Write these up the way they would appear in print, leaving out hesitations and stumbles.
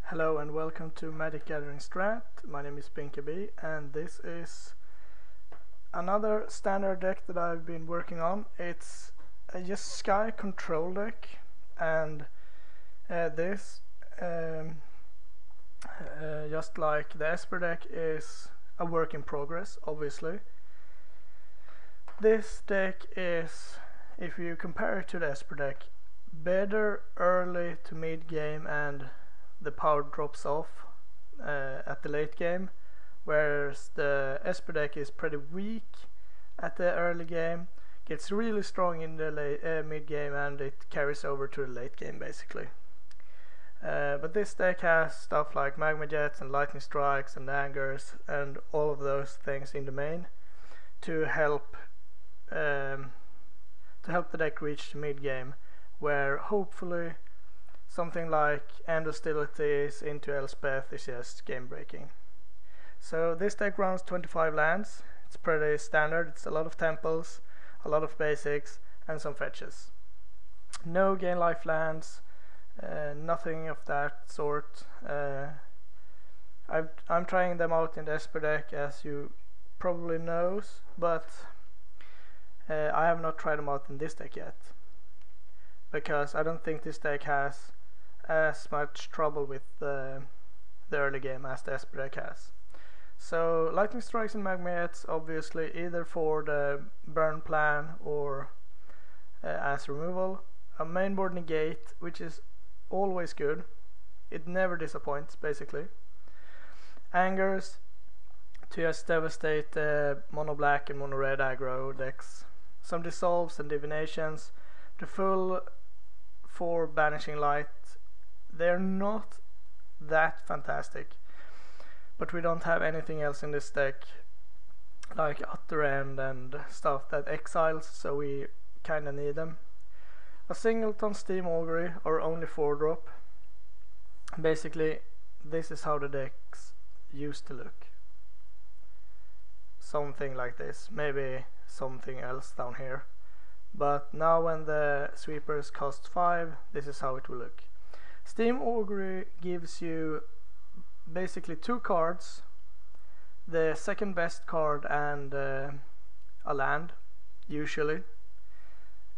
Hello and welcome to Magic Gathering Strat. My name is Binkaby and this is another standard deck that I've been working on. It's a Jeskai control deck, and this just like the Esper deck is a work in progress, obviously. This deck is, if you compare it to the Esper deck, better early to mid game and the power drops off at the late game, whereas the Esper deck is pretty weak at the early game, gets really strong in the mid game, and it carries over to the late game basically. But this deck has stuff like Magma Jets and Lightning Strikes and Angers and all of those things in the main to help the deck reach the mid game, where hopefully something like End Hostilities into Elspeth is just game breaking. So this deck runs 25 lands. It's pretty standard. It's a lot of temples, a lot of basics, and some fetches. No gain life lands, nothing of that sort. I'm trying them out in the Esper deck, as you probably know, but I have not tried them out in this deck yet, because I don't think this deck has as much trouble with the early game as the Esper deck has. So Lightning Strikes and Magma Jets, obviously, either for the burn plan or as removal. A mainboard Negate, which is always good. It never disappoints basically. Angers to just devastate the mono black and mono red aggro decks. Some dissolves and divinations. The full for Banishing Light. They're not that fantastic, but we don't have anything else in this deck like Utter End and stuff that exiles, so we kinda need them. A singleton Steam Augury, or only 4-drop. Basically this is how the decks used to look. Something like this, maybe something else down here, but now when the sweepers cost 5, this is how it will look. Steam Augury gives you basically 2 cards, the second best card and a land, usually,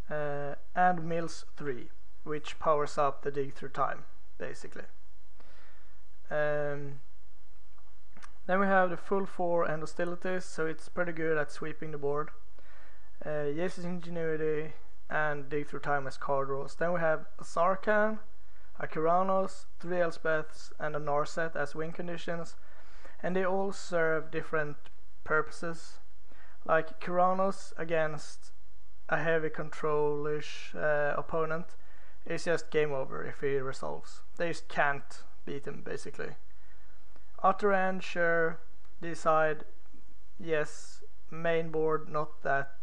and mills 3, which powers up the dig through time, basically. Then we have the full 4 End Hostilities, so it's pretty good at sweeping the board. Jace's Ingenuity and dig through time as card draws. Then we have a Sarkhan, a Keranos, 3 Elspeths, and a Narset as win conditions, and they all serve different purposes. Like Keranos against a heavy control-ish opponent is just game over if he resolves. They just can't beat him basically. Utter End, sure. Deicide, yes. Main board, not that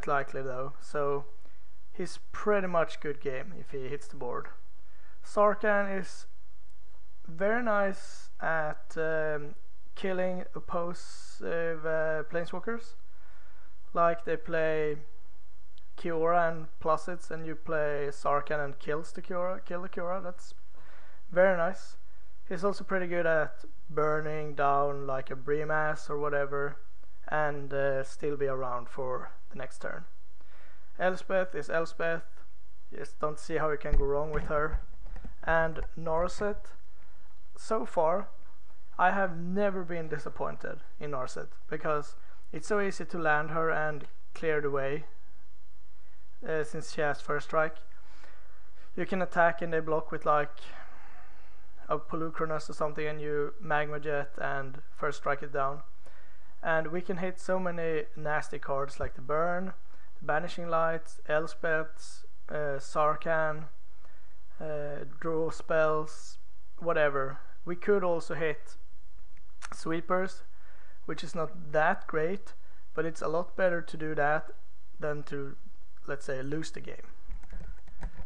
likely though, so he's pretty much good game if he hits the board. Sarkhan is very nice at killing opposive planeswalkers. Like they play Kiora and plus it, and you play Sarkhan and kill the Kiora. That's very nice. He's also pretty good at burning down like a Breemass or whatever, and still be around for the next turn. Elspeth is Elspeth. Just don't see how you can go wrong with her. And Narset, so far I have never been disappointed in Narset, because it's so easy to land her and clear the way, since she has first strike. You can attack and they block with like a Polukranos or something, and you Magma Jet and first strike it down. And we can hit so many nasty cards like the Burn, the Banishing Light, Elspeths, Sarkhan, draw spells, whatever. We could also hit sweepers, which is not that great, but it's a lot better to do that than to, let's say, lose the game.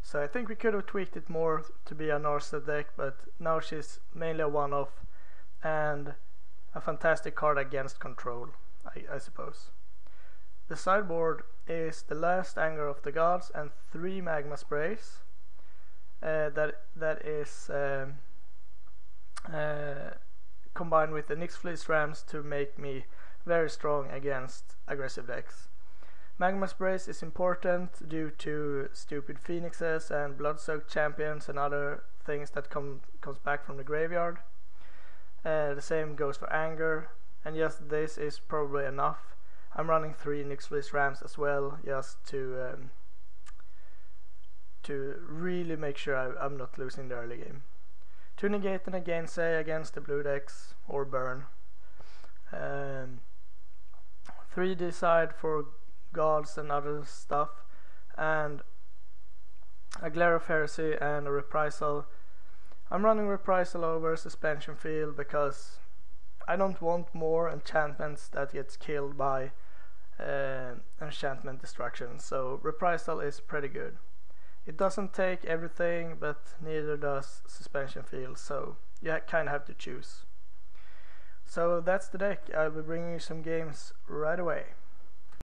So I think we could have tweaked it more to be a Narset deck, but now she's mainly a one-off and a fantastic card against control, I suppose. The sideboard is the last Anger of the Gods and 3 Magma Sprays. That is combined with the Nyx-Fleece Rams to make me very strong against aggressive decks. Magma Sprays is important due to stupid phoenixes and blood-soaked champions and other things that comes back from the graveyard. The same goes for anger, and yes, this is probably enough. I'm running 3 Nyx-Fleece Rams as well, just to really make sure I'm not losing the early game. 2 Negate and a Gainsay against the blue decks, or burn. 3 Deicide for gods and other stuff, and a Glare of Heresy and a Reprisal. I'm running Reprisal over Suspension Field because I don't want more enchantments that gets killed by enchantment destruction, so Reprisal is pretty good. It doesn't take everything, but neither does Suspension Field, so you kind of have to choose. So that's the deck. I'll be bringing you some games right away.